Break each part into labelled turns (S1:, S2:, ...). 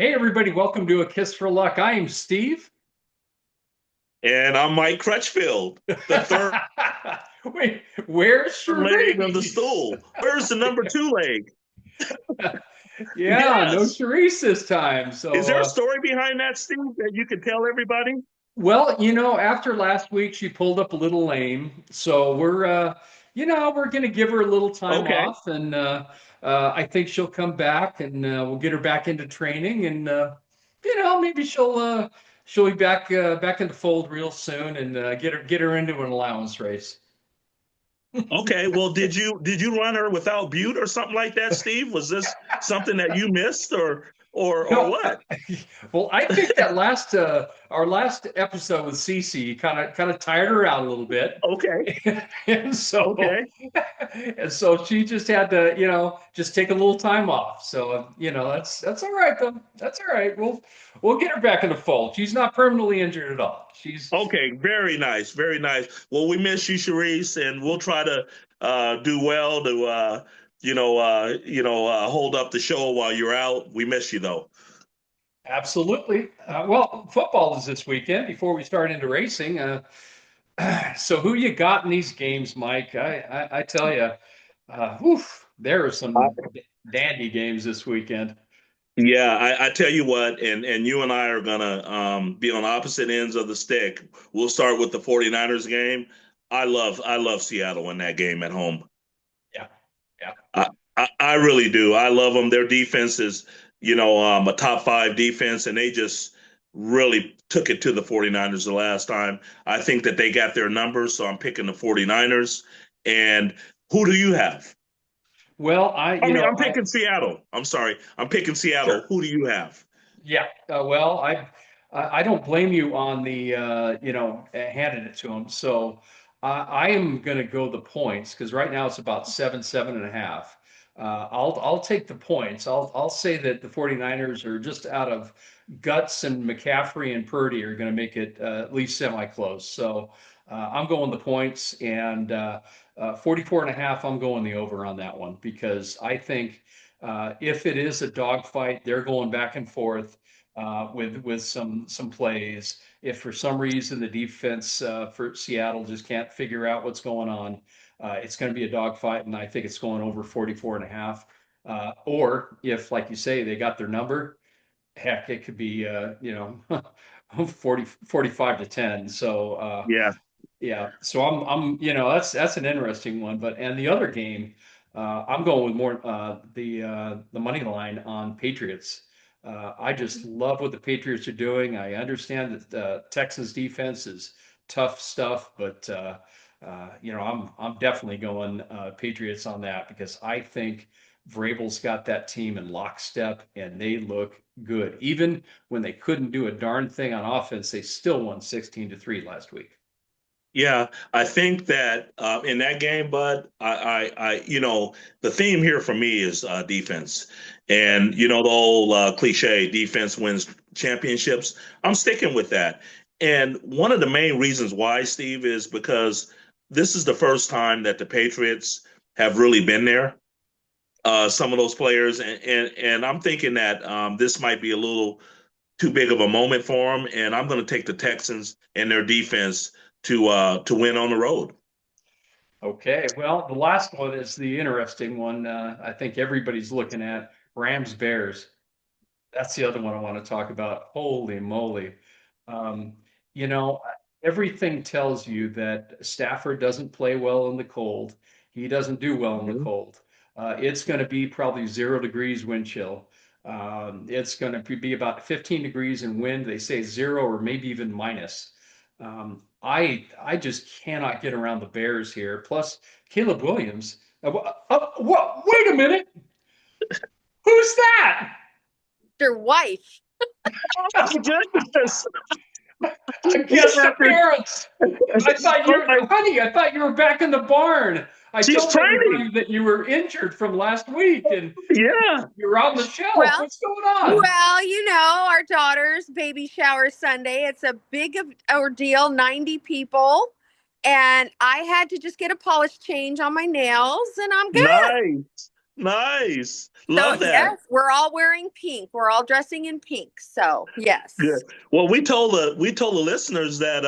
S1: Hey, everybody, welcome to A Kiss for Luck. I am Steve.
S2: And I'm Mike Crutchfield, the third
S1: Wait, where's
S2: leg of the
S1: Cherise?
S2: stool. Where's the number two leg?
S1: Yeah, no
S2: Yes.
S1: Cherise this time.
S2: Is there a story behind that, Steve, that you could tell everybody?
S1: Well, after last week, she pulled up a little lame. So we're going to give her a little time
S2: Okay.
S1: off. And I think she'll come back and we'll get her back into training. And, maybe she'll be back in the fold real soon and get her into an allowance race.
S2: Okay. Well, did you run her without Butte or something like that, Steve? Was this something that you missed or
S1: No,
S2: what?
S1: well, I think that our last episode with Cece kind of tired her out a little bit,
S2: Okay.
S1: and so
S2: Okay.
S1: and so she just had to just take a little time off. So that's all right though. That's all right. We'll get her back in the fold. She's not permanently injured at all. She's
S2: Okay. Very nice. Very nice. Well, we miss you, Sharice, and we'll try to do well to hold up the show while you're out. We miss you though.
S1: absolutely well. Football is this weekend. Before we start into racing, so who you got in these games, Mike? I tell you. There are some dandy games this weekend.
S2: Yeah, I tell you what, and you and I are gonna be on opposite ends of the stick. We'll start with the 49ers game. I love Seattle in that game at home.
S1: Yeah, yeah.
S2: I really do. I love them. Their defense is, a top five defense, and they just really took it to the 49ers the last time. I think that they got their numbers, so I'm picking the 49ers. And who do you have?
S1: Well,
S2: I mean, I'm picking Seattle. I'm sorry. I'm picking Seattle.
S1: sure.
S2: Who do you have?
S1: Yeah. Well, I don't blame you on the handing it to him. So I am going to go the points because right now it's about 7.5. I'll take the points. I'll say that the 49ers are just out of guts, and McCaffrey and Purdy are going to make it at least semi-close. So I'm going the points, and 44.5, I'm going the over on that one because I think if it is a dogfight, they're going back and forth with some plays. If for some reason the defense for Seattle just can't figure out what's going on, it's going to be a dogfight, and I think it's going over 44.5. Or if, like you say, they got their number, heck, it could be 45 to 10. So
S2: Yeah.
S1: yeah, so that's an interesting one. But and the other game, I'm going with more the money line on Patriots. I just love what the Patriots are doing. I understand that the Texans defense is tough stuff, but I'm definitely going Patriots on that because I think Vrabel's got that team in lockstep and they look good. Even when they couldn't do a darn thing on offense, they still won 16-3 last week.
S2: Yeah, I think that in that game, Bud, the theme here for me is defense, and the whole cliche, defense wins championships. I'm sticking with that, and one of the main reasons why, Steve, is because this is the first time that the Patriots have really been there. Some of those players, and I'm thinking that this might be a little too big of a moment for them, and I'm going to take the Texans and their defense to win on the road.
S1: Okay, well, the last one is the interesting one. I think everybody's looking at Rams Bears. That's the other one I want to talk about. Holy moly. Um, you know, everything tells you that Stafford doesn't play well in the cold. He doesn't do well in the
S2: Mhm.
S1: cold. It's going to be probably 0 degrees wind chill. It's going to be about 15 degrees in wind. They say zero or maybe even minus. I just cannot get around the Bears here. Plus, Caleb Williams. What? Wait a minute. Who's that?
S3: Your wife.
S2: Oh my goodness!
S1: A
S2: Yes,
S1: guest appearance. Honey, I thought you were back in the barn. I
S2: she's
S1: told
S2: training.
S1: everybody that you were injured from last week and
S2: Yeah.
S1: you're on the shelf.
S3: Well,
S1: What's going on?
S3: our daughter's baby shower Sunday. It's a big ordeal, 90 people. And I had to just get a polish change on my nails, and I'm good.
S2: Nice. Nice.
S3: So
S2: Love that.
S3: yes, we're all wearing pink. We're all dressing in pink. So yes.
S2: Good. Well, we told the listeners that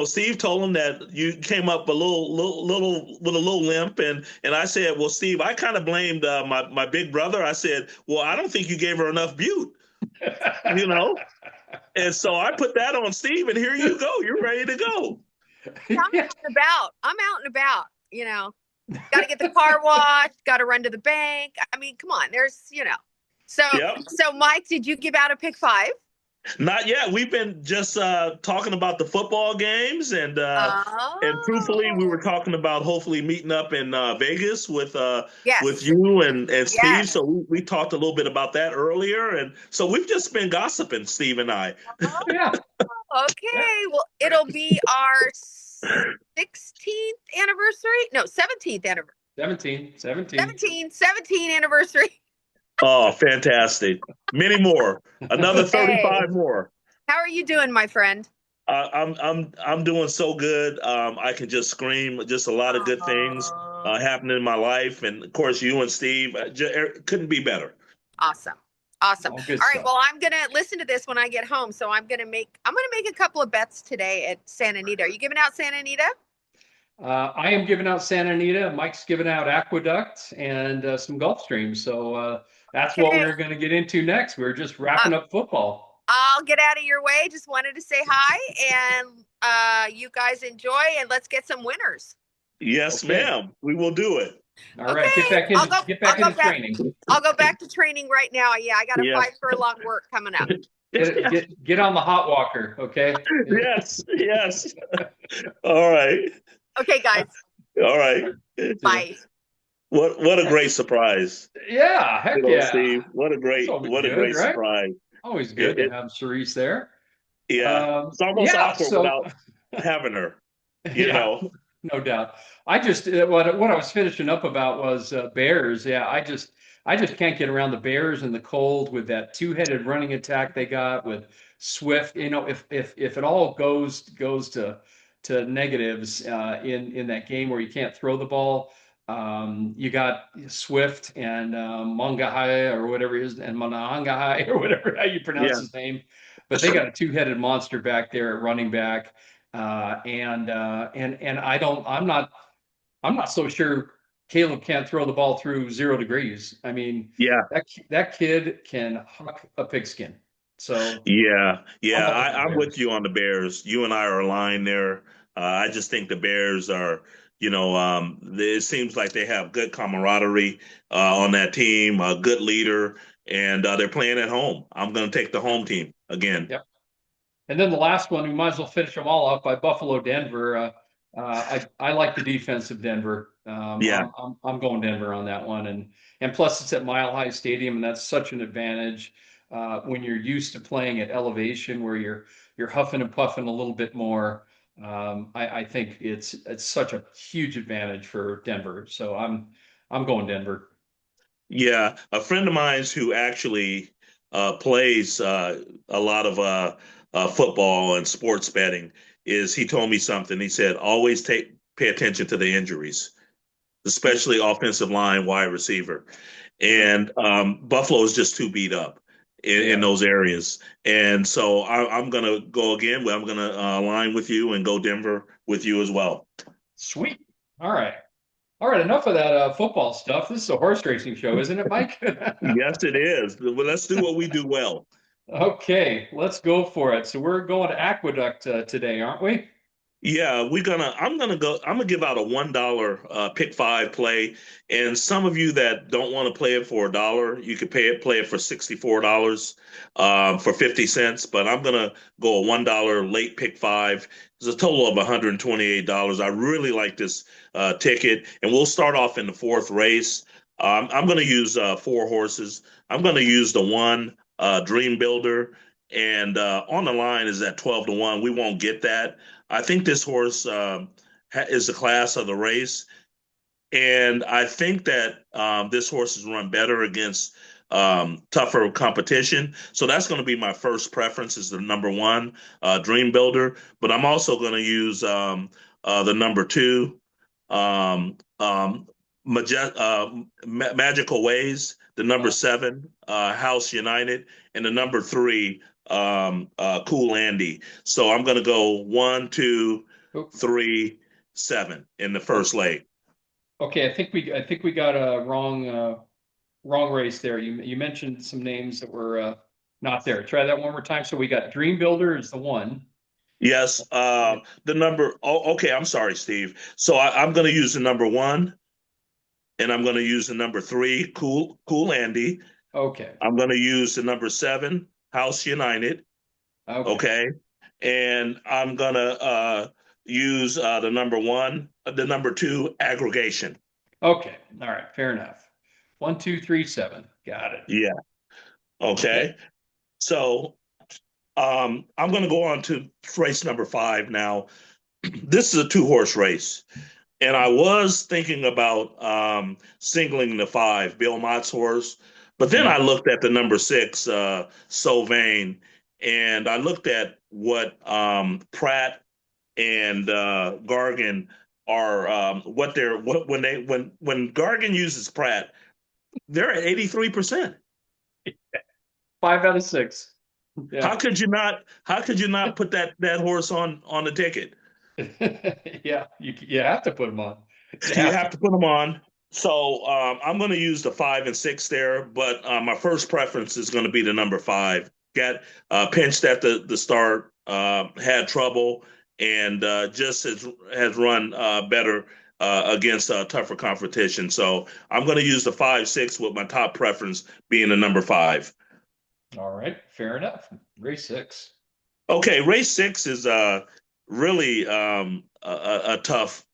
S2: Steve told them that you came up a little with a little limp, and I said, well, Steve, I kind of blamed my big brother. I said, well, I don't think you gave her enough butte, you know, and so I put that on Steve, and here you go, you're ready to go.
S3: I'm out and about. I'm out and about. Got to get the car washed. Got to run to the bank. I mean, come on. So
S2: Yep.
S3: so Mike, did you give out a pick five?
S2: Not yet. We've been just talking about the football games, and truthfully, we were
S3: Oh,
S2: talking about hopefully meeting up in Vegas with
S3: yes,
S2: you and Steve.
S3: yes.
S2: So we talked a little bit about that earlier, and so we've just been gossiping, Steve and I.
S3: Oh,
S1: Yeah, yeah.
S3: okay. Well, it'll be our 16th anniversary. No, 17th anniversary.
S1: 17.
S3: 17 anniversary.
S2: Oh, fantastic! Many more. Another
S3: Hey,
S2: 35 more.
S3: how are you doing, my friend?
S2: I'm doing so good. I can just scream. Just a lot of good things
S3: Uh,
S2: happening in my life, and of course, you and Steve couldn't be better.
S3: awesome. Awesome.
S1: All good
S3: All right.
S1: stuff.
S3: Well, I'm gonna listen to this when I get home. So I'm gonna make a couple of bets today at Santa Anita. Are you giving out Santa Anita?
S1: I am giving out Santa Anita. Mike's giving out Aqueduct and some Gulf Streams. So that's what
S3: Okay.
S1: we're going to get into next. We're just
S3: Uh,
S1: wrapping up football.
S3: I'll get out of your way. Just wanted to say hi, and you guys enjoy, and let's get some winners.
S2: Yes,
S1: Okay.
S2: ma'am. We will do it.
S1: All right.
S3: Okay.
S1: Get
S3: I'll
S1: back
S3: go
S1: into
S3: back.
S1: training.
S3: I'll go back to training right now. Yeah, I got a
S2: Yes.
S3: 5 furlong work coming up.
S1: Get on the hot walker. Okay.
S2: Yes. Yes. All right.
S3: Okay, guys.
S2: All right.
S3: Bye.
S2: What a great surprise.
S1: Yeah. Heck yeah.
S2: Steve.
S1: That's always
S2: What a
S1: good,
S2: great
S1: right?
S2: surprise.
S1: Always good
S2: It,
S1: to
S2: it
S1: have Cerise there.
S2: yeah. It's almost
S1: Yeah.
S2: awkward
S1: So
S2: without having her, you
S1: yeah.
S2: know.
S1: No doubt. I just what I was finishing up about was Bears. Yeah, I just can't get around the Bears and the cold with that two-headed running attack they got with Swift. If it all goes to negatives in that game where you can't throw the ball, you got Swift and Mangahai or whatever it is, and Manahangahai or whatever how you pronounce
S2: Yeah.
S1: his name. But they got a two-headed monster back there at running back. And I'm not so sure Caleb can't throw the ball through 0 degrees. I mean,
S2: Yeah.
S1: that kid can huck a pigskin. So
S2: Yeah.
S1: I'm
S2: Yeah.
S1: all over the
S2: I'm with
S1: Bears.
S2: you on the Bears. You and I are aligned there. I just think the Bears are, it seems like they have good camaraderie on that team, a good leader, and they're playing at home. I'm going to take the home team again.
S1: Yep. And then the last one, we might as well finish them all up by Buffalo Denver. I like the defense of Denver.
S2: Yeah.
S1: I'm going Denver on that one, and plus it's at Mile High Stadium, and that's such an advantage when you're used to playing at elevation where you're huffing and puffing a little bit more. I think it's such a huge advantage for Denver. So I'm going Denver.
S2: Yeah, a friend of mine's who actually plays a lot of football and sports betting he told me something. He said, always pay attention to the injuries, especially offensive line, wide receiver. And Buffalo is just too beat up in
S1: Yeah,
S2: those areas. And so I'm going to go again. I'm going to align with you and go Denver with you as well.
S1: sweet. All right. All right, enough of that football stuff. This is a horse racing show, isn't it, Mike?
S2: Yes, it is. Well, let's do what we do well.
S1: Okay, let's go for it. So we're going to Aqueduct today, aren't we?
S2: Yeah, I'm gonna give out a $1 pick five play. And some of you that don't want to play it for $1, you could play it for $64 for 50 cents. But I'm gonna go a $1 late pick five. It's a total of $128. I really like this ticket, and we'll start off in the fourth race. I'm gonna use four horses. I'm gonna use the one Dream Builder, and on the line is at 12-1. We won't get that. I think this horse is the class of the race, and I think that this horse has run better against tougher competition. So that's going to be my first preference is the number one, Dream Builder. But I'm also going to use the number two, um, um, Magical Ways, the number
S1: Uh,
S2: 7, House United, and the number 3, Cool Andy. So I'm going to go 1, 2,
S1: oh,
S2: 3, 7 in the
S1: oh,
S2: first leg.
S1: okay, I think we got a wrong race there. You mentioned some names that were not there. Try that one more time. So we got Dream Builder is the one.
S2: Yes, the number. Oh, okay. I'm sorry, Steve. So I'm going to use the number 1, and I'm going to use the number 3, Cool Andy.
S1: Okay.
S2: I'm going to use the number 7, House United.
S1: Okay.
S2: Okay. And I'm gonna use the number 1, the number 2, aggregation.
S1: Okay. All right. Fair enough. 1, 2, 3, 7. Got it.
S2: Yeah.
S1: Okay.
S2: Okay. So I'm gonna go on to race number 5 now. This is a 2-horse race. And I was thinking about singling the 5, Bill Mott's horse, but then
S1: Yeah.
S2: I looked at the number 6, So Vain, and I looked at what Pratt and Gargan are what they're what when Gargan uses Pratt, they're at 83%.
S1: 5 out of 6. Yeah.
S2: How could you not put that horse on the ticket?
S1: Yeah. You have to put them on. You
S2: You
S1: have to.
S2: have to put them on. So I'm going to use the 5 and 6 there, but my first preference is going to be the number 5. Got pinched at the start, had trouble, and just has run better against tougher competition. So I'm going to use the 5, 6 with my top preference being the number 5.
S1: All right. Fair enough. Race 6.
S2: Okay, race 6 is really a tough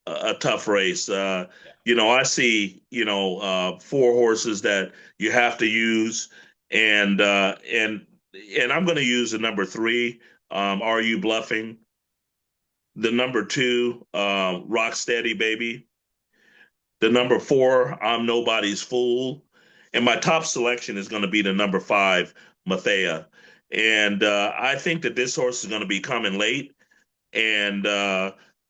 S2: race.
S1: Yeah.
S2: I see 4 horses that you have to use, and I'm going to use the number 3. Are You Bluffing? The number 2, Rock Steady Baby. The number 4, I'm Nobody's Fool. And my top selection is going to be the number 5, Mathea. And I think that this horse is going to be coming late. And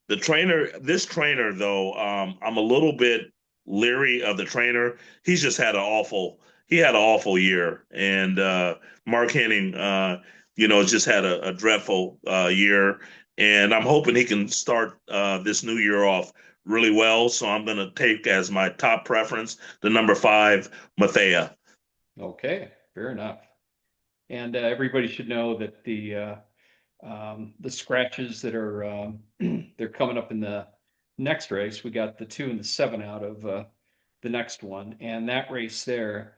S2: this trainer, though, I'm a little bit leery of the trainer. He's just he had an awful year. And Mark Henning, just had a dreadful year. And I'm hoping he can start this new year off really well. So I'm going to take as my top preference the number 5, Mathea.
S1: Okay. Fair enough. And everybody should know that the scratches that are they're coming up in the next race. We got the 2 and the 7 out of the next one, and that race there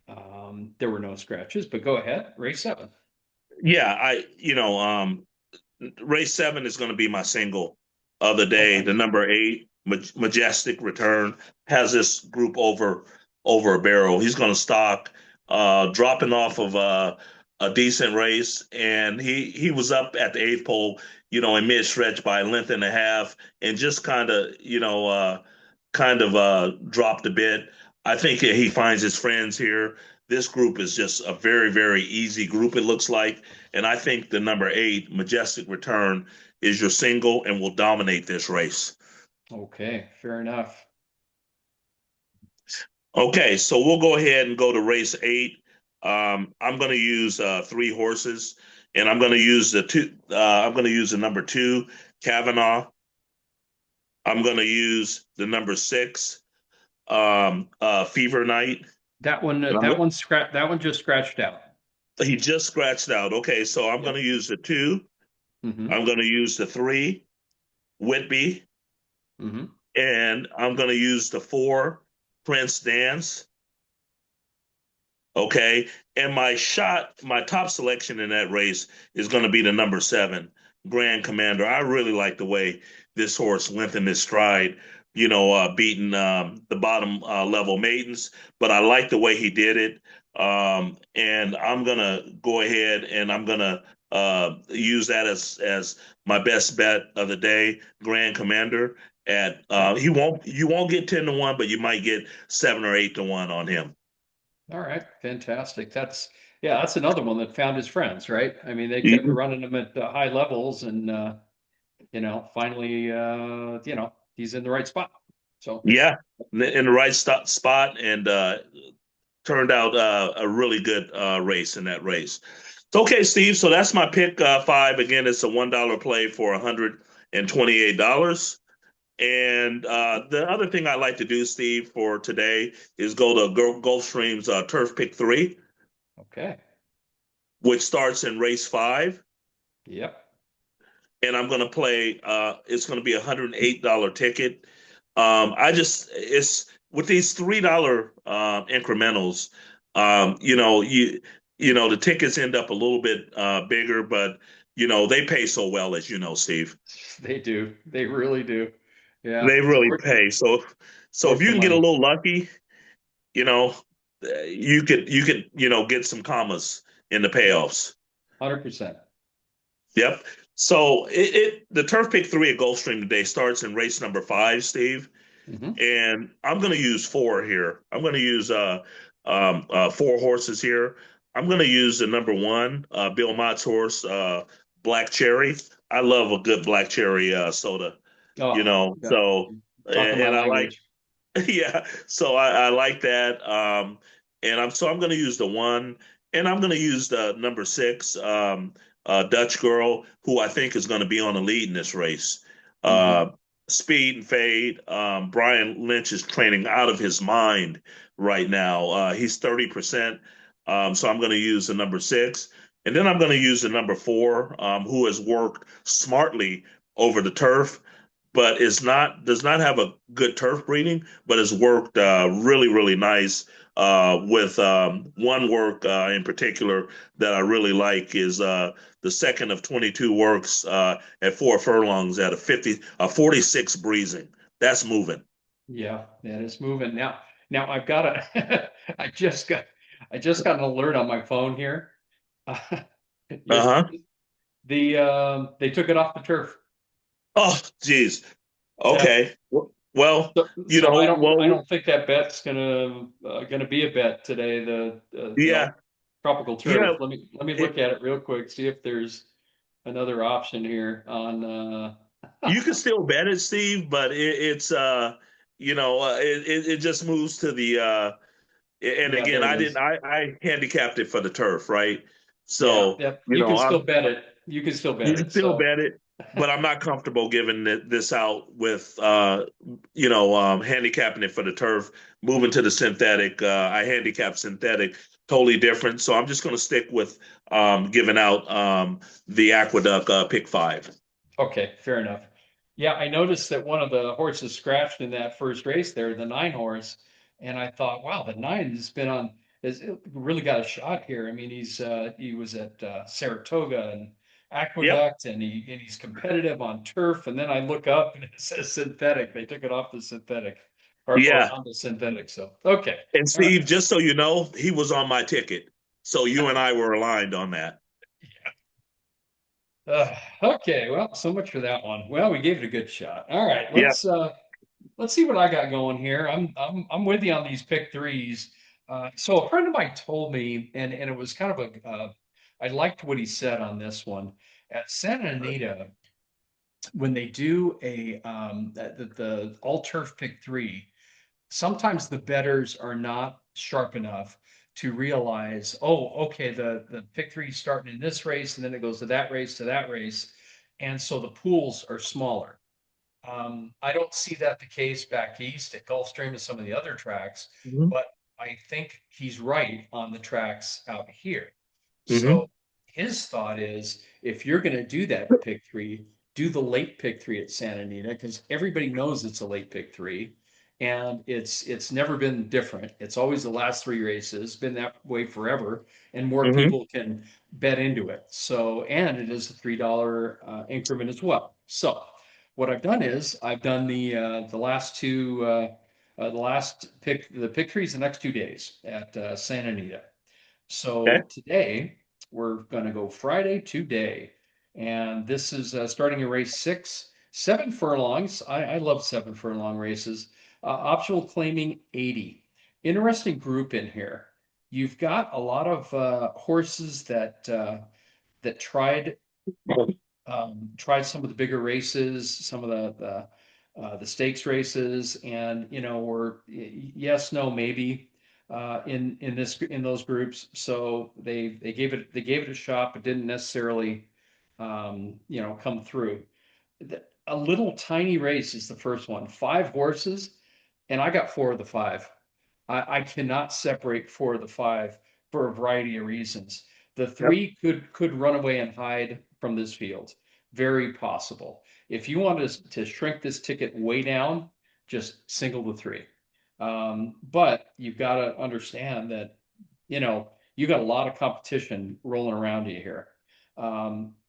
S1: were no scratches. But go ahead, race 7.
S2: Yeah, race 7 is going to be my single of the
S1: Oh,
S2: day. The
S1: nice.
S2: number 8, Majestic Return, has this group over a barrel. He's going to stock, dropping off of a decent race, and he was up at the 8th pole, in mid stretch by a length and a half, and just kind of dropped a bit. I think he finds his friends here. This group is just a very, very easy group, it looks like. And I think the number 8, Majestic Return, is your single and will dominate this race.
S1: Okay, fair enough.
S2: Okay, so we'll go ahead and go to race 8. I'm going to use 3 horses, and I'm going to use the two. I'm going to use the number 2, Kavanaugh. I'm going to use the number 6, Fever Night.
S1: That one just scratched out.
S2: He just scratched out. Okay, so I'm going
S1: Yep.
S2: to use the 2.
S1: Mm-hmm.
S2: I'm going to use the 3, Whitby,
S1: Mm-hmm.
S2: and I'm going to use the 4, Prince Dance. Okay, and my top selection in that race is going to be the number 7, Grand Commander. I really like the way this horse lengthened his stride, beating the bottom level maidens, but I like the way he did it. And I'm gonna go ahead and I'm gonna use that as my best bet of the day, Grand Commander. At you won't get 10-1, but you might get 7 or 8-1 on him.
S1: All right, fantastic. That's another one that found his friends, right? I mean, they kept
S2: Mhm.
S1: running him at high levels, and finally, he's in the right spot. So
S2: Yeah, in the right spot, and turned out a really good race in that race. Okay, Steve. So that's my pick five. Again, it's a $1 play for $128. And the other thing I like to do, Steve, for today is go to Gulfstream's Turf Pick 3,
S1: okay,
S2: which starts in race 5.
S1: yep.
S2: And I'm going to play, it's going to be a $108 ticket. It's with these $3 incrementals, the tickets end up a little bit bigger, but, they pay so well, as you know, Steve.
S1: They do. They really do. Yeah.
S2: They
S1: It's
S2: really pay. So if
S1: worth
S2: you
S1: the
S2: can get a
S1: money.
S2: little lucky, you know, you could get some commas in the
S1: Yep.
S2: payoffs.
S1: 100%.
S2: Yep. So the turf pick 3 at Gulfstream today starts in race number 5, Steve,
S1: Hmm.
S2: and I'm going to use four here. I'm going to use four horses here. I'm going to use the number one, Bill Mott's horse, Black Cherry. I love a good Black Cherry soda,
S1: Oh, yeah.
S2: so
S1: Talking my
S2: and I like
S1: language.
S2: yeah, so I like that. I'm going to use the one, and I'm going to use the number 6, Dutch Girl, who I think is going to be on the lead in this race.
S1: Hmm.
S2: Uh, Speed and Fade. Brian Lynch is training out of his mind right now. He's 30%. So I'm going to use the number 6, and then I'm going to use the number 4, who has worked smartly over the turf but is not does not have a good turf breeding, but has worked really really nice. With one work in particular that I really like is the second of 22 works at 4 furlongs at a 46 breezing. That's moving.
S1: Yeah, that is moving. Now I've got a, I just got an alert on my phone here.
S2: Uh
S1: You're,
S2: huh.
S1: they took it off the turf.
S2: Oh, geez.
S1: Yeah.
S2: Okay. Well,
S1: So I
S2: well,
S1: don't think that bet's gonna be a bet today. The
S2: yeah,
S1: tropical
S2: yeah.
S1: turf. Let me look
S2: It,
S1: at it real quick. See if there's another option here on.
S2: You can still bet it, Steve, but it just moves to the and
S1: Yeah,
S2: again,
S1: there it is.
S2: I handicapped it for the turf, right?
S1: Yeah,
S2: So,
S1: yep. You can still bet it. You can still
S2: you
S1: bet
S2: can
S1: it.
S2: still
S1: So
S2: bet it, but I'm not comfortable giving this out with handicapping it for the turf, moving to the synthetic. I handicap synthetic, totally different. So I'm just going to stick with giving out the Aqueduct pick 5.
S1: okay, fair enough. Yeah, I noticed that one of the horses scratched in that first race there, the 9 horse, and I thought, wow, the 9 has been on has really got a shot here. I mean, he was at Saratoga and
S2: Yep.
S1: Aqueduct, and he's competitive on turf. And then I look up and it says synthetic. They took it off the synthetic, or
S2: Yeah.
S1: on the synthetic. So okay,
S2: And
S1: all right.
S2: Steve, just so you know, he was on my ticket. So you and I were aligned on that.
S1: Okay, well, so much for that one. Well, we gave it a good shot. All right,
S2: Yeah.
S1: let's see what I got going here. I'm with you on these pick threes. So a friend of mine told me, and it was kind of I liked what he said on this one. At Santa Anita, when they do the all turf pick three, sometimes the betters are not sharp enough to realize, oh, okay, the pick three is starting in this race, and then it goes to that race, and so the pools are smaller. I don't see that the case back east at Gulfstream and some of the other tracks,
S2: Hmm.
S1: but I think he's right on the tracks out here.
S2: Hmm.
S1: So his thought is if you're going to do that pick three, do the late pick three at Santa Anita because everybody knows it's a late pick three. And it's never been different. It's always the last 3 races, been that way forever, and more
S2: Hmm.
S1: people can bet into it. So, and it is a $3 increment as well. So, what I've done is I've done the last two the last pick the pick threes the next 2 days at Santa Anita.
S2: Okay.
S1: So today we're going to go Friday today, and this is starting in race 6, 7 furlongs. I love 7 furlong races. Optional claiming 80. Interesting group in here. You've got a lot of horses that tried some of the bigger races, some of the the stakes races, and we're yes, no, maybe in those groups. So they gave it a shot, but didn't necessarily come through. A little tiny race is the first one. 5 horses, and I got 4 of the 5. I cannot separate 4 of the 5 for a variety of reasons. The
S2: Yep.
S1: three could run away and hide from this field. Very possible. If you want to shrink this ticket way down, just single the 3. But you've got to understand that, you got a lot of competition rolling around you here.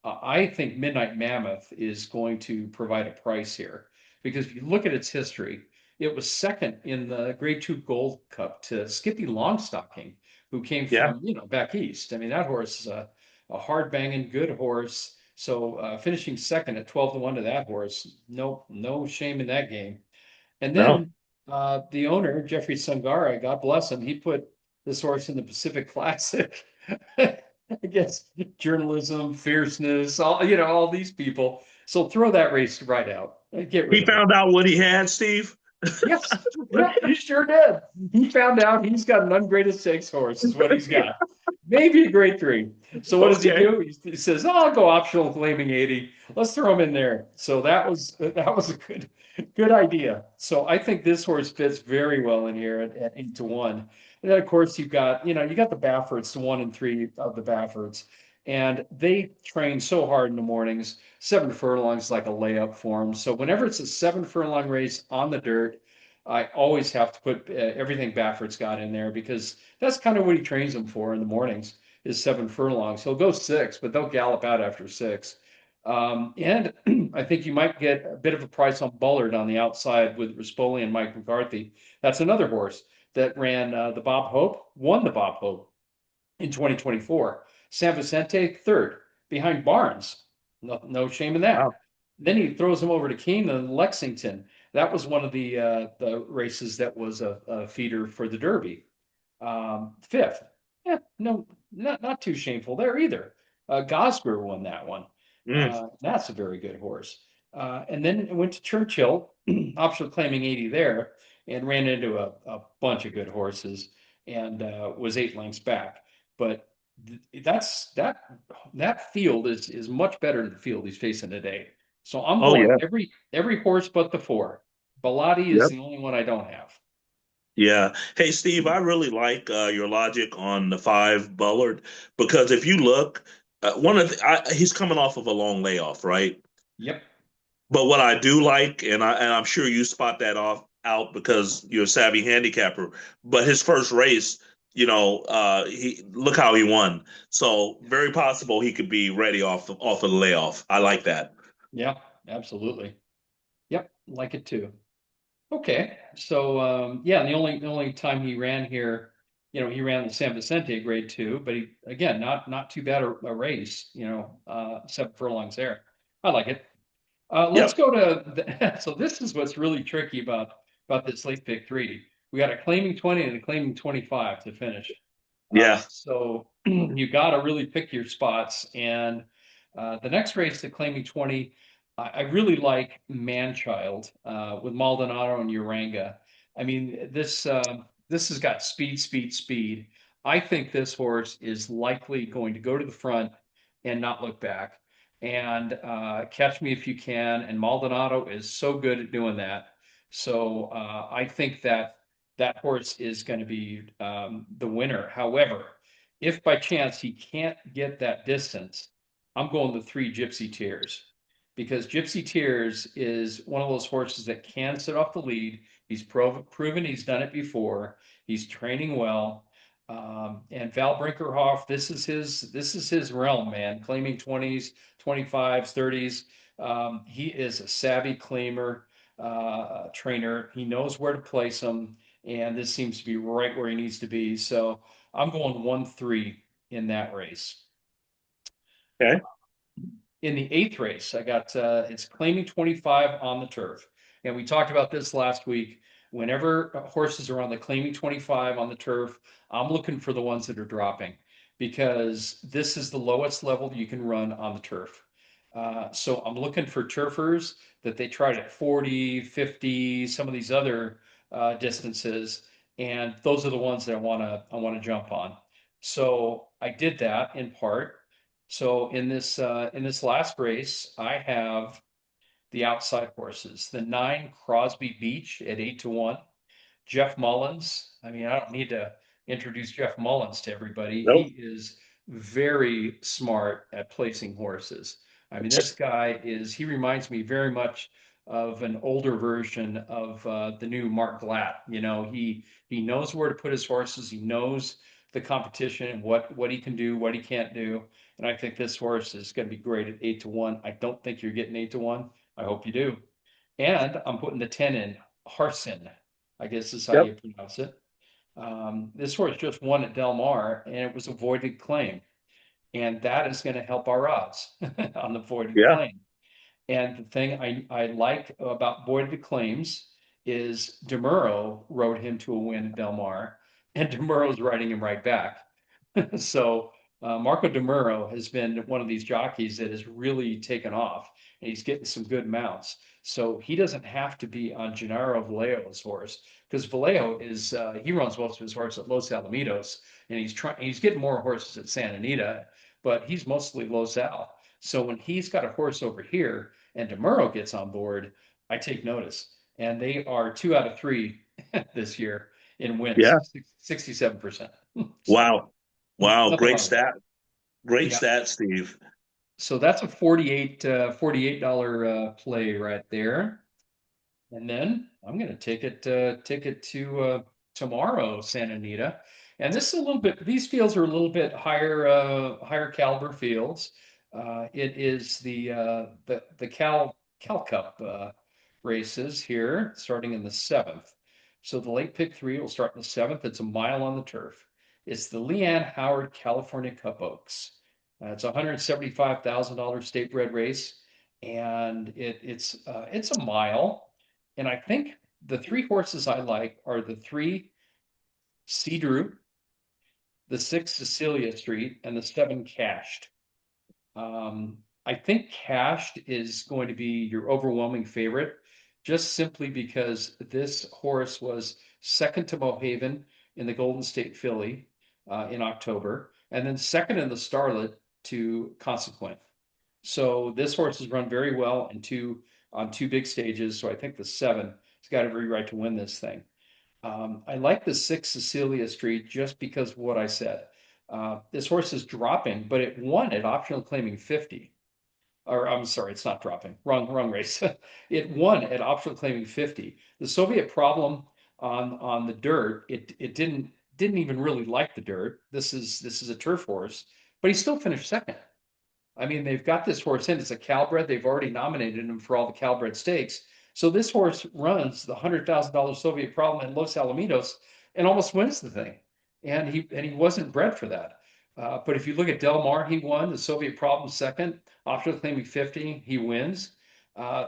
S1: I think Midnight Mammoth is going to provide a price here because if you look at its history, it was second in the Grade 2 Gold Cup to Skippy Longstocking, who came
S2: Yeah.
S1: from, back east. I mean, that horse is a hard banging good horse. So finishing second at 12-1 to that horse, no shame in that game. And
S2: No.
S1: then the owner, Jeffrey Sungara, God bless him, he put this horse in the Pacific Classic. I guess journalism, fierceness, all these people. So throw that race right out. Get rid
S2: He
S1: of it.
S2: found out what he had, Steve.
S1: Yes, yeah, he sure did. He found out he's got an ungraded 6 horse, is what he's got. Maybe a grade 3. So what does he
S2: Okay.
S1: do? He says, "Oh, I'll go optional claiming 80. Let's throw him in there." So that was a good idea. So I think this horse fits very well in here at 8-1. And then of course you got the Baffords, the 1 and 3 of the Baffords. And they train so hard in the mornings. 7 furlongs like a layup for them. So whenever it's a 7 furlong race on the dirt, I always have to put everything Baffert's got in there because that's kind of what he trains them for in the mornings is 7 furlongs. He'll go 6, but they'll gallop out after 6. And I think you might get a bit of a price on Bullard on the outside with Rispoli and Mike McCarthy. That's another horse that ran the Bob Hope, won the Bob Hope in 2024. San Vicente, third, behind Barnes. No shame in that.
S2: Wow.
S1: Then he throws him over to Keeneland, Lexington. That was one of the races that was a feeder for the Derby. Fifth. Yeah, no, not too shameful there either. Gosper won that one.
S2: Mm.
S1: That's a very good horse. And then it went to Churchill, optional claiming 80 there, and ran into a bunch of good horses and was 8 lengths back. But that field is much better than the field he's facing today. So I'm
S2: Oh
S1: going
S2: yeah.
S1: every horse but the 4. Bellotti is
S2: Yep.
S1: the only one I don't have.
S2: Yeah. Hey, Steve, I really like your logic on the 5 Bullard because if you look, he's coming off of a long layoff, right?
S1: Yep.
S2: But what I do like, and I'm sure you spot that off out because you're a savvy handicapper. But his first race, he look how he won. So very possible he could be ready off of the layoff. I like that.
S1: Yeah, absolutely. Yep, like it too. Okay, so yeah, and the only time he ran here, he ran the San Vicente grade 2, but he again not too bad a race, 7 furlongs there. I like it. Let's
S2: Yep.
S1: go to so this is what's really tricky about this late pick 3. We got a claiming 20 and a claiming 25 to finish.
S2: Yeah.
S1: So you got to really pick your spots. And the next race, the claiming 20, I really like Manchild with Maldonado and Uranga. I mean, this has got speed, speed, speed. I think this horse is likely going to go to the front and not look back. And catch me if you can. And Maldonado is so good at doing that. So I think that horse is going to be the winner. However, if by chance he can't get that distance, I'm going the 3 Gypsy Tears because Gypsy Tears is one of those horses that can sit off the lead. He's proven he's done it before. He's training well. And Val Brinkerhoff, this is his realm, man. Claiming 20s, 25s, 30s. He is a savvy claimer, trainer. He knows where to place them, and this seems to be right where he needs to be. So I'm going 1-3 in that race.
S2: Okay.
S1: In the 8th race, I got it's claiming 25 on the turf. And we talked about this last week. Whenever horses are on the claiming 25 on the turf, I'm looking for the ones that are dropping because this is the lowest level you can run on the turf. So I'm looking for turfers that they tried at 40, 50, some of these other distances, and those are the ones that I want to jump on. So I did that in part. So in this last race, I have the outside horses, the 9 Crosby Beach at 8-1. Jeff Mullins. I mean, I don't need to introduce Jeff Mullins to everybody. He
S2: Nope.
S1: is very smart at placing horses. I mean, this guy he reminds me very much of an older version of the new Mark Glatt. He knows where to put his horses. He knows the competition and what he can do, what he can't do. And I think this horse is going to be great at 8-1. I don't think you're getting 8-1. I hope you do. And I'm putting the 10 in Harsin. I guess is how
S2: Yep.
S1: you pronounce it. This horse just won at Del Mar, and it was a voided claim, and that is going to help our odds on the voided
S2: Yeah.
S1: claim. And the thing I like about voided claims is DeMuro rode him to a win at Del Mar, and DeMuro's riding him right back. So Marco DeMuro has been one of these jockeys that has really taken off, and he's getting some good mounts. So he doesn't have to be on Gennaro Vallejo's horse because Vallejo he runs most of his horse at Los Alamitos, and he's getting more horses at Santa Anita, but he's mostly Los Al. So when he's got a horse over here and DeMuro gets on board, I take notice. And they are 2 out of 3 this year in
S2: Yeah.
S1: wins, 67%. So
S2: Wow. Wow.
S1: nothing
S2: Great
S1: wrong with that.
S2: stat. Great
S1: Yeah.
S2: stat, Steve.
S1: So that's a $48 play right there. And then I'm going to take it to tomorrow, Santa Anita. And this is a little bit, these fields are a little bit higher caliber fields. It is the Cal Cup races here, starting in the 7th. So the late pick 3 will start in the 7th. It's a mile on the turf. It's the Leanne Howard California Cup Oaks. It's a $175,000 state bred race, and it's a mile. And I think the 3 horses I like are the 3 Sea Drew, the 6 Cecilia Street, and the 7 Cashed. I think Cashed is going to be your overwhelming favorite, just simply because this horse was second to Mohaven in the Golden State Filly in October, and then second in the Starlet to Consequent. So this horse has run very well on 2 big stages. So I think the 7 has got every right to win this thing. I like the 6 Cecilia Street just because of what I said. This horse is dropping, but it won at optional claiming 50. Or I'm sorry, it's not dropping. Wrong race. It won at optional claiming 50. The Soviet problem on the dirt, it didn't even really like the dirt. This is a turf horse, but he still finished second. I mean, they've got this horse in. It's a Calbred. They've already nominated him for all the Calbred stakes. So this horse runs the $100,000 Soviet problem in Los Alamitos and almost wins the thing. And he wasn't bred for that. But if you look at Del Mar, he won the Soviet problem second. After claiming 50, he wins.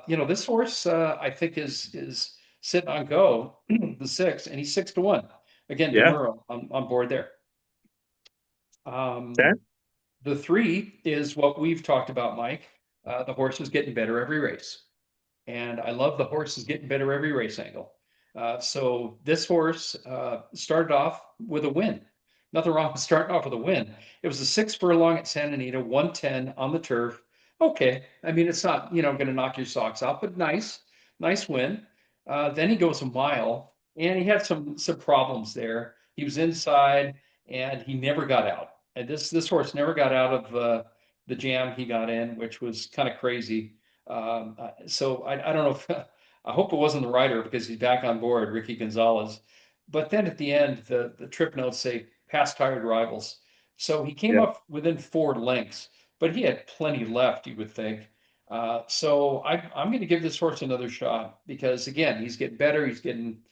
S1: This horse I think is sitting on go the 6, and he's 6-1. Again,
S2: Yeah.
S1: DeMuro on board there.
S2: Okay.
S1: The 3 is what we've talked about, Mike. The horse is getting better every race. And I love the horse is getting better every race angle. So this horse started off with a win. Nothing wrong with starting off with a win. It was a 6 furlong at Santa Anita, 110 on the turf. Okay. I mean, it's not, going to knock your socks off, but nice win. Then he goes a mile, and he had some problems there. He was inside, and he never got out. And this horse never got out of the jam he got in, which was kind of crazy. So I don't know if I hope it wasn't the rider because he's back on board, Ricky Gonzalez. But then at the end, the trip notes say past tired rivals. So he came
S2: Yeah.
S1: up within 4 lengths, but he had plenty left, you would think. So I'm going to give this horse another shot because again, he's getting better. He's getting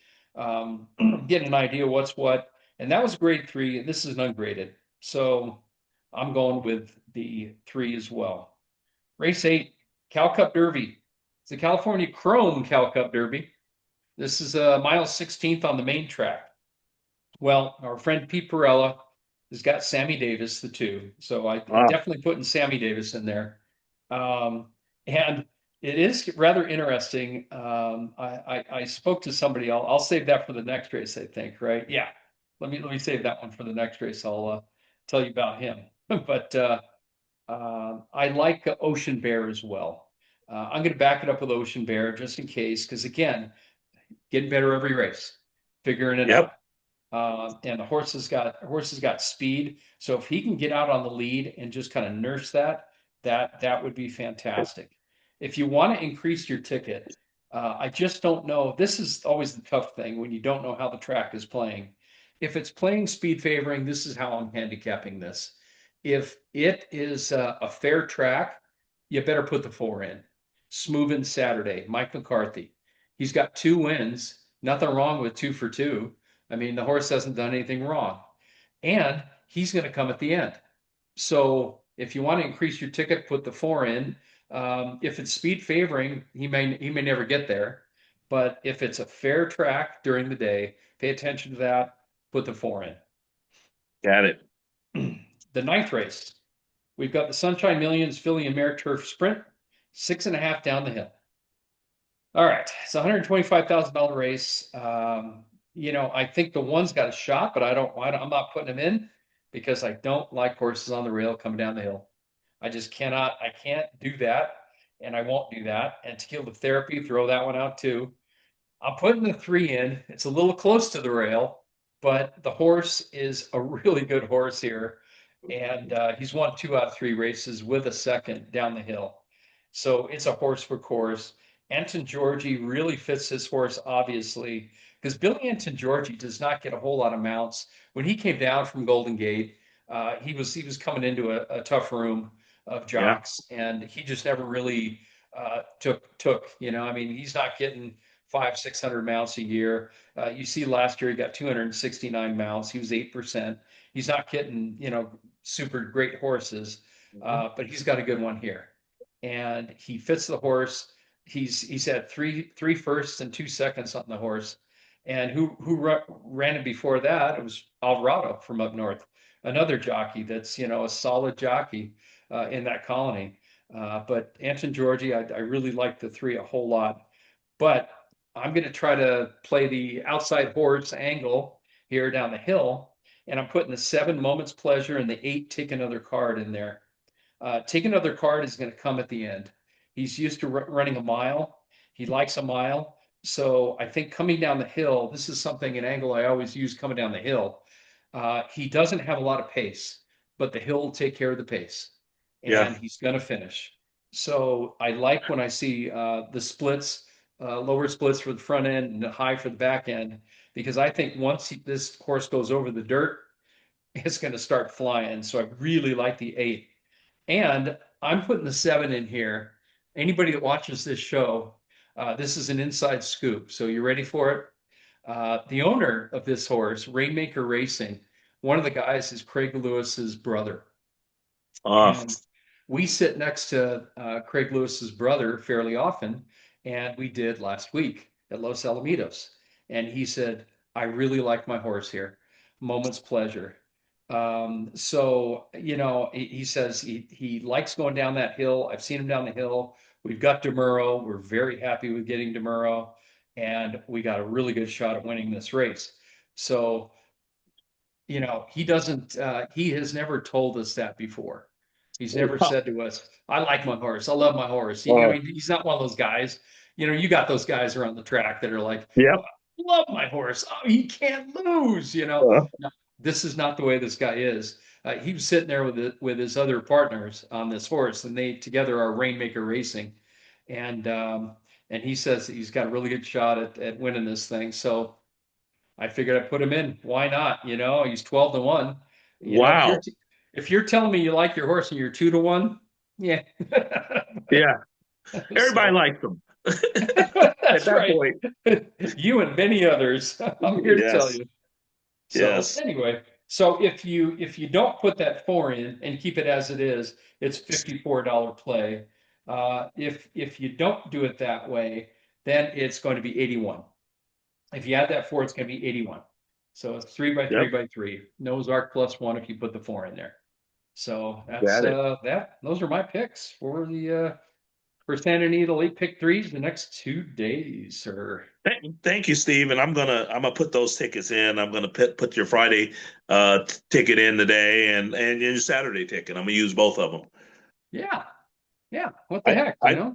S1: getting an idea what's what. And that was grade 3, and this is an ungraded. So I'm going with the 3 as well. Race 8, Cal Cup Derby. It's the California Chrome Cal Cup Derby. This is a mile 16th on the main track. Well, our friend Pete Perella has got Sammy Davis, the 2. So I
S2: Wow.
S1: definitely putting Sammy Davis in there. Um, and it is rather interesting. I spoke to somebody. I'll save that for the next race, I think, right? Yeah. Let me save that one for the next race. I'll tell you about him. But I like Ocean Bear as well. I'm going to back it up with Ocean Bear just in case, because again, getting better every race, figuring it
S2: Yep.
S1: out. And the horse has got speed. So if he can get out on the lead and just kind of nurse that, that would be fantastic. If you want to increase your ticket, I just don't know. This is always the tough thing when you don't know how the track is playing. If it's playing speed favoring, this is how I'm handicapping this. If it is a fair track, you better put the four in. Smoothing Saturday, Mike McCarthy. He's got 2 wins. Nothing wrong with 2 for 2. I mean, the horse hasn't done anything wrong. And he's going to come at the end. So if you want to increase your ticket, put the four in. If it's speed favoring, he may never get there. But if it's a fair track during the day, pay attention to that, put the four
S2: Got it.
S1: in. The ninth race, we've got the Sunshine Millions Philly and Mare Turf Sprint, 6.5 down the hill. All right, it's a $125,000 race. I think the one's got a shot, but I'm not putting him in because I don't like horses on the rail coming down the hill. I can't do that, and I won't do that. And Tequila Therapy, throw that one out too. I'm putting the three in. It's a little close to the rail, but the horse is a really good horse here. And he's won 2 out of 3 races with a second down the hill. So it's a horse for course. Anton Georgie really fits this horse, obviously, because Billy Anton Georgie does not get a whole lot of mounts. When he came down from Golden Gate, he was coming into a tough room of
S2: Yeah.
S1: jocks, and he just never really took. I mean, he's not getting 500-600 mounts a year. You see, last year he got 269 mounts. He was 8%. He's not getting super great horses,
S2: Mhm.
S1: but he's got a good one here, and he fits the horse. He's had three firsts and 2 seconds on the horse, and who ran him before that? It was Alvarado from up north, another jockey that's a solid jockey in that colony. But Anton Georgie, I really like the three a whole lot. But I'm going to try to play the outside horse angle here down the hill, and I'm putting the 7 Moments Pleasure and the 8 Take Another Card in there. Take Another Card is going to come at the end. He's used to running a mile. He likes a mile. So I think coming down the hill, this is something, an angle I always use coming down the hill. He doesn't have a lot of pace, but the hill will take care of the pace,
S2: Yeah.
S1: and he's going to finish. So I like when I see the splits, lower splits for the front end and high for the back end, because I think once this horse goes over the dirt, it's going to start flying. So I really like the 8. And I'm putting the 7 in here. Anybody that watches this show, this is an inside scoop. So you ready for it? The owner of this horse, Rainmaker Racing, one of the guys is Craig Lewis's brother.
S2: Uh,
S1: And we sit next to Craig Lewis's brother fairly often. And we did last week at Los Alamitos. And he said, I really like my horse here. Moment's pleasure. So, he says he likes going down that hill. I've seen him down the hill. We've got DeMuro. We're very happy with getting DeMuro. And we got a really good shot at winning this race. So, he has never told us that before. He's never said to us, I like my horse. I love my horse.
S2: uh,
S1: He's not one of those guys. You got those guys around the track that are like,
S2: yeah.
S1: oh, I love my horse. Oh, he can't lose.
S2: Uh,
S1: No, this is not the way this guy is. He was sitting there with his other partners on this horse, and they together are Rainmaker Racing. And he says he's got a really good shot at winning this thing. So I figured I'd put him in. Why not? He's 12-1. If you're
S2: wow.
S1: if you're telling me you like your horse and you're 2-1, yeah.
S2: Yeah. Everybody
S1: So
S2: likes them at
S1: that's
S2: that
S1: right.
S2: point.
S1: You and many others. I'm here to tell
S2: Yes.
S1: you. So
S2: Yes.
S1: anyway, so if you don't put that four in and keep it as it is, it's $54 play. If you don't do it that way, then it's going to be 81. If you add that four, it's going to be 81. So it's three by three
S2: Yep.
S1: by three. Noah's Ark plus one if you put the four in there. So that's
S2: Got it.
S1: those are my picks for the for Santa Anita Late Pick Threes the next 2 days, sir.
S2: Thank you, Steve. And I'm gonna put those tickets in. I'm gonna put your Friday ticket in today and your Saturday ticket. I'm gonna use both of them.
S1: Yeah, yeah. What the
S2: I,
S1: heck,
S2: I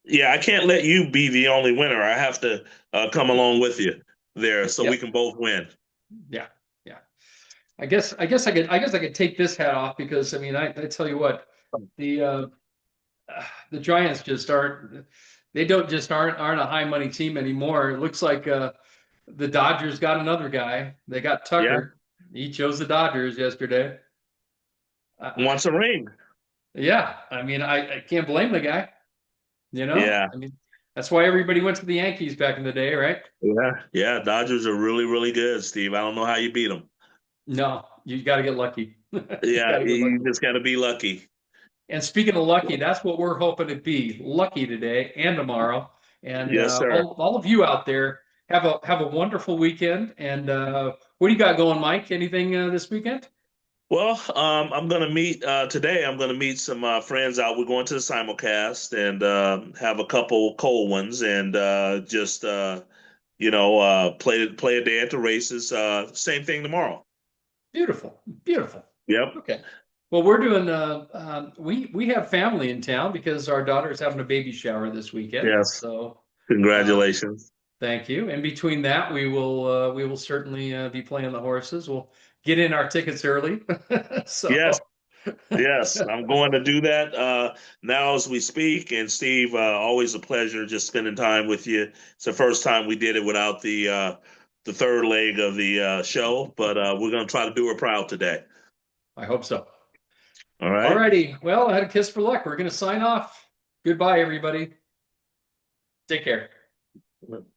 S2: yeah, I can't let you be the only winner. I have to come along with you there so we
S1: Yep.
S2: can both win.
S1: Yeah, yeah. I guess I could take this hat off because I mean I tell you what, the uh the Giants just aren't they don't just aren't a high money team anymore. It looks like the Dodgers got another guy. They got
S2: Yeah,
S1: Tucker. He chose the Dodgers yesterday.
S2: wants a ring.
S1: Yeah, I mean I can't blame the guy, you know?
S2: Yeah,
S1: I mean that's why everybody went to the Yankees back in the day, right?
S2: yeah. Dodgers are really, really good, Steve. I don't know how you beat them.
S1: No, you got to get lucky. You
S2: Yeah,
S1: got to get
S2: you
S1: lucky.
S2: just got to be lucky.
S1: And speaking of lucky, that's what we're hoping to be lucky today and tomorrow. And
S2: Yes, sir.
S1: all of you out there have a wonderful weekend. And what do you got going, Mike? Anything this weekend?
S2: Well, I'm gonna meet today. I'm gonna meet some friends out. We're going to the simulcast and have a couple cold ones and just play a day at the races. Same thing tomorrow.
S1: Beautiful, beautiful.
S2: Yep.
S1: Okay. Well, we're doing. We have family in town because our daughter is having a baby shower this weekend.
S2: Yes.
S1: So uh,
S2: Congratulations.
S1: thank you. And between that, we will certainly be playing the horses. We'll get in our tickets early.
S2: Yes.
S1: So
S2: Yes. I'm going to do that now as we speak. And Steve, always a pleasure just spending time with you. It's the first time we did it without the third leg of the show, but we're going to try to do her proud today.
S1: I hope so.
S2: All
S1: All
S2: right.
S1: righty. Well, I had a kiss for luck. We're going to sign off. Goodbye, everybody. Take care.